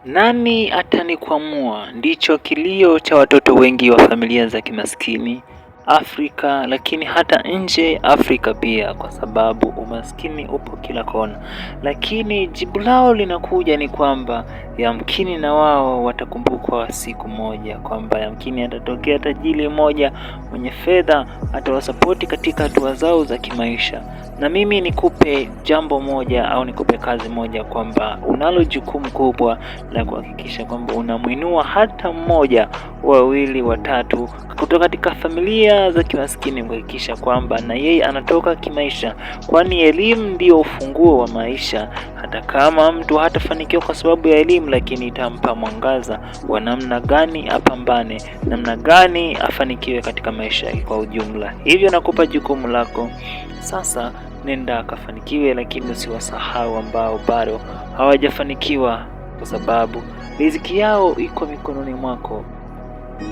Nani atanikwamua? Ndicho kilio cha watoto wengi wa familia za kimaskini Afrika, lakini hata nje Afrika pia, kwa sababu umaskini upo kila kona. Lakini jibu lao linakuja ni kwamba yamkini na wao watakumbukwa siku moja, kwamba yamkini atatokea tajiri mmoja mwenye fedha atawasapoti katika hatua zao za kimaisha. Na mimi nikupe jambo moja au nikupe kazi moja, kwamba unalo jukumu kubwa la kuhakikisha kwamba unamuinua hata mmoja, wawili, watatu kutoka katika familia za kimaskini, kuhakikisha kwamba na yeye anatoka kimaisha, kwani elimu ndio ufunguo wa maisha. Hata kama mtu hatafanikiwa kwa sababu ya elimu, lakini itampa mwangaza wa namna gani apambane, namna gani afanikiwe katika maisha kwa ujumla. Hivyo nakupa jukumu lako sasa, nenda akafanikiwe, lakini usiwasahau ambao bado hawajafanikiwa, kwa sababu riziki yao iko mikononi mwako.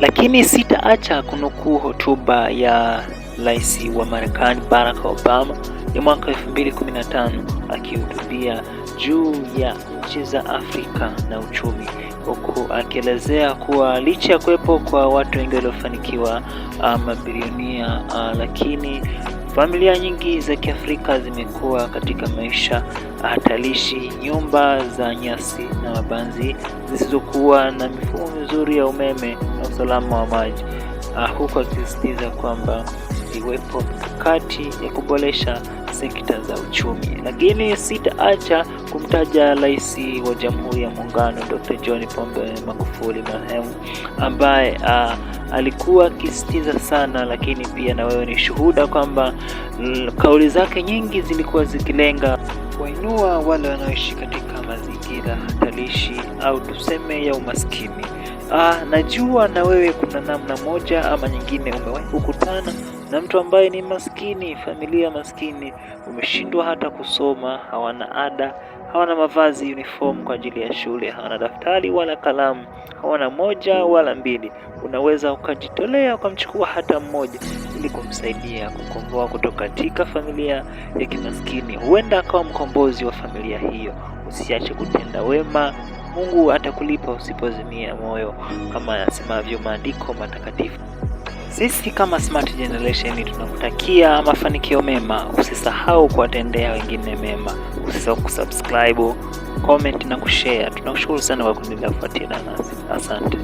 Lakini sitaacha kunukuu hotuba ya Rais wa Marekani Barack Obama ya mwaka 2015 akihutubia juu ya nchi za Afrika na uchumi, huku akielezea kuwa licha ya kuwepo kwa watu wengi waliofanikiwa, mabilionia, lakini familia nyingi za Kiafrika zimekuwa katika maisha hatarishi, nyumba za nyasi na mabanzi zisizokuwa na mifumo mizuri ya umeme na usalama wa maji, huku akisisitiza kwamba iwepo mikakati ya kuboresha sekta za uchumi. Lakini sitaacha kumtaja Rais wa Jamhuri ya Muungano Dr. John Pombe Magufuli marehemu, ambaye alikuwa akisisitiza sana, lakini pia na wewe ni shuhuda kwamba kauli zake nyingi zilikuwa zikilenga kuinua wale wanaoishi katika mazingira hatarishi au tuseme ya umaskini. Najua na wewe kuna namna moja ama nyingine umewahi kukutana na mtu ambaye ni maskini, familia maskini, umeshindwa hata kusoma, hawana ada, hawana mavazi uniform kwa ajili ya shule, hawana daftari wala kalamu, hawana moja wala mbili. Unaweza ukajitolea ukamchukua hata mmoja ili kumsaidia kukomboa kutoka katika familia ya kimaskini. Huenda akawa mkombozi wa familia hiyo. Usiache kutenda wema, Mungu atakulipa usipozimia moyo, kama yasemavyo maandiko matakatifu. Sisi kama Smart Generation tunakutakia mafanikio mema. Usisahau kuwatendea wengine mema. Usisahau kusubscribe, comment na kushare. Tunakushukuru sana kwa kuendelea kufuatilia nasi. Asante.